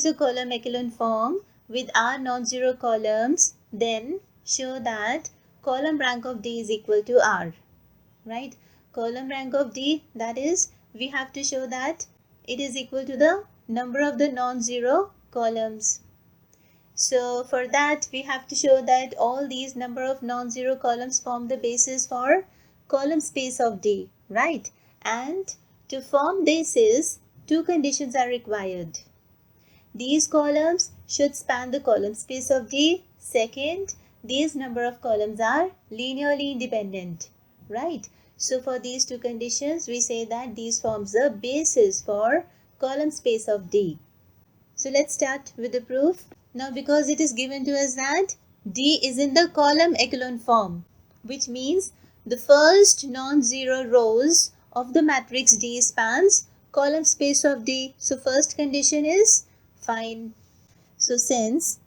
is a column echelon form with R non-zero columns, then show that column rank of D is equal to R, right? Column rank of D, that is, we have to show that it is equal to the number of the non-zero columns. So for that, we have to show that all these number of non-zero columns form the basis for column space of D, right? And to form basis, two conditions are required. These columns should span the column space of D. Second, these number of columns are linearly independent, right? So for these two conditions, we say that these forms the basis for column space of D. So let's start with the proof. Now because it is given to us that D is in the column echelon form, which means the first non-zero rows of the matrix D spans column space of D. So first condition is fine. So since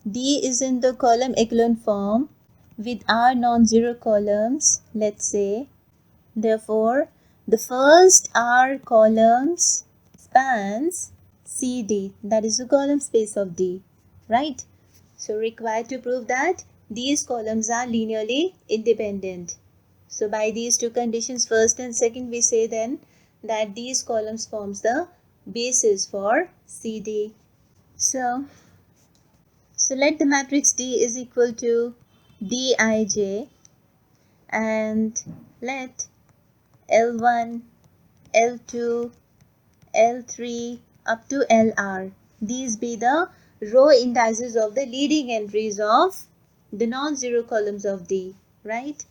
D is in the column echelon form with R non-zero columns, let's say, therefore the first R columns spans CD, that is the column space of D, right? So required to prove that these columns are linearly independent. So by these two conditions, first and second, we say then that these columns forms the basis for CD. So let the matrix D is equal to Dij, and let L1, L2, L3 up to LR, these be the row indices of the leading entries of the non-zero columns of D, right?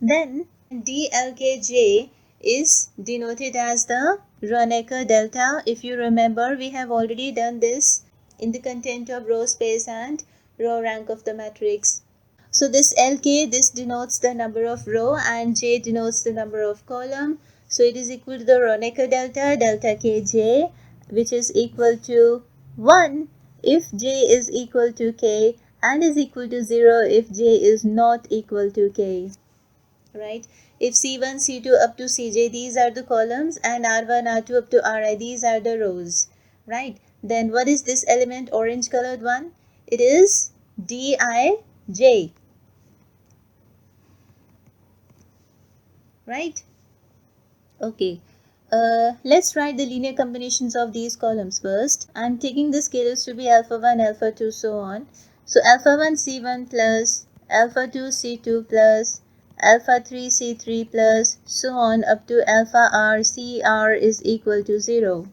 Then DLKJ is denoted as the Kronecker delta. If you remember, we have already done this in the content of row space and row rank of the matrix. So this LK, this denotes the number of row, and J denotes the number of column. So it is equal to the Kronecker delta, delta Kj, which is equal to 1 if J is equal to K, and is equal to 0 if J is not equal to K, right? If C1, C2 up to Cj, these are the columns, and R1, R2 up to Ri, these are the rows, right? Then what is this element, orange colored one? It is Dij, right? Okay. Let's write the linear combinations of these columns first. I'm taking the scalars to be alpha 1, alpha 2, so on. So alpha 1 C1 plus, alpha 2 C2 plus, alpha 3 C3 plus, so on up to alpha R CR is equal to 0.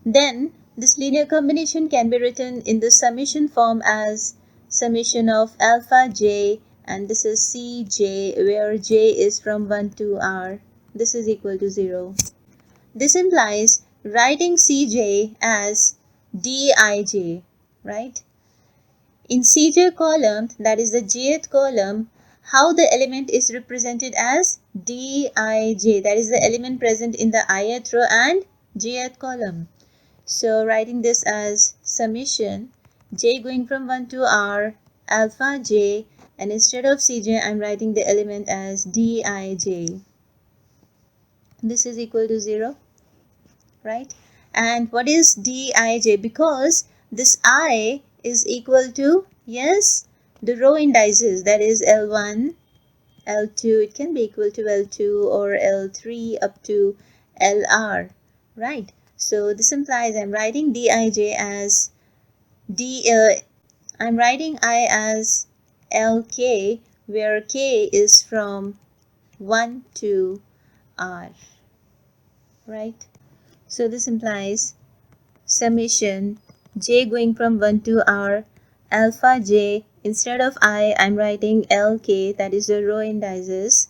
Then this linear combination can be written in the summation form as summation of alpha j, and this is Cj, where j is from 1 to R. This is equal to 0. This implies writing Cj as Dij, right? In Cj column, that is the jth column, how the element is represented as Dij, that is the element present in the ith row and jth column. So writing this as summation j going from 1 to R alpha j, and instead of Cj I'm writing the element as Dij. This is equal to 0, right? And what is Dij? Because this I is equal to, yes, the row indices, that is L1, L2, it can be equal to L2 or L3 up to LR, right? So this implies I'm writing Dij as I'm writing I as Lk, where K is from 1 to R, right? So this implies summation j going from 1 to R alpha j, instead of I'm writing Lk, that is the row indices,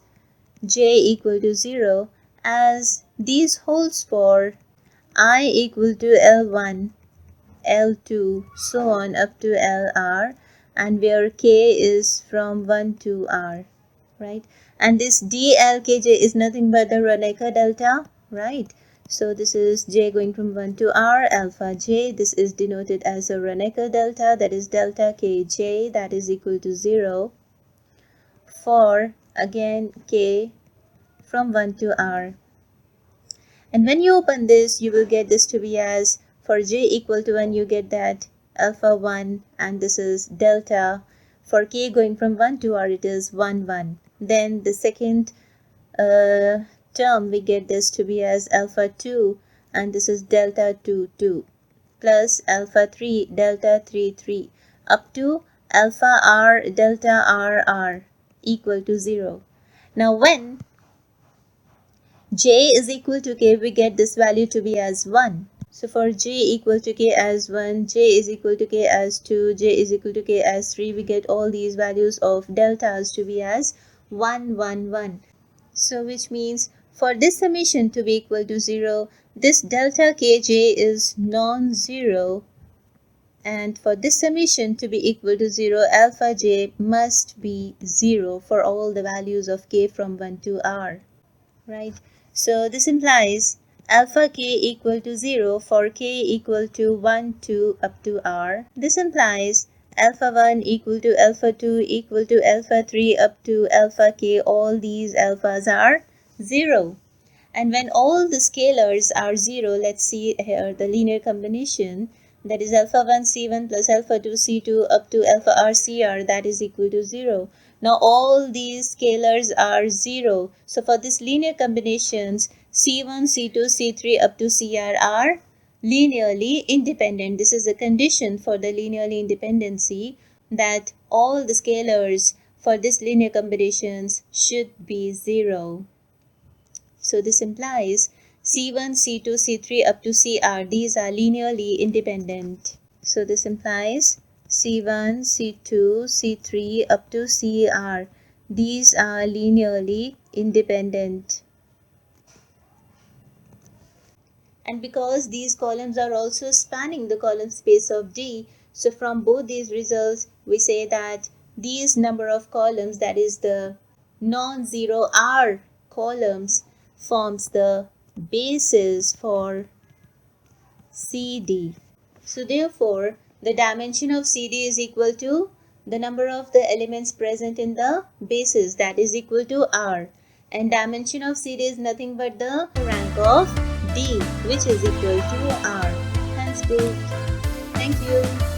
j equal to 0, as these holds for I equal to L1, L2, so on up to LR, and where K is from 1 to R, right? And this DLKJ is nothing but the Kronecker delta, right? So this is J going from 1 to R, alpha J. This is denoted as a Kronecker delta, that is delta Kj, that is equal to 0 for, again, K from 1 to R. And when you open this, you will get this to be as For j equal to 1, you get that alpha 1 and this is delta. For k going from 1 to r, it is 1, 1. Then the second term, we get this to be as alpha 2 and this is delta 2, 2 plus alpha 3 delta 3, 3 up to alpha r delta r r equal to 0. Now when j is equal to k, we get this value to be as 1. So for j equal to k as 1, j is equal to k as 2, j is equal to k as 3, we get all these values of deltas to be as 1, 1, 1. So which means for this summation to be equal to 0, this delta kj is non-zero, and for this summation to be equal to 0, alpha j must be 0 for all the values of k from 1 to r, right? So this implies alpha k equal to 0 for k equal to 1 to up to r. This implies alpha 1 equal to alpha 2 equal to alpha 3 up to alpha k, all these alphas are 0. And when all the scalars are 0, let's see here the linear combination, that is alpha 1 c1 plus alpha 2 c2 up to alpha r cr, that is equal to 0. Now all these scalars are 0. So for this linear combinations, c1, c2, c3 up to cr are linearly independent. This is a condition for the linearly independency, that all the scalars for this linear combinations should be 0. So this implies C1, C2, C3 up to CR, these are linearly independent. So this implies C1, C2, C3 up to CR, these are linearly independent. And because these columns are also spanning the column space of D, so from both these results we say that these number of columns, that is the non-zero R columns, forms the basis for CD. So therefore, the dimension of CD is equal to the number of the elements present in the basis, that is equal to R. And dimension of CD is nothing but the rank of D, which is equal to R. Hence proved. Thank you.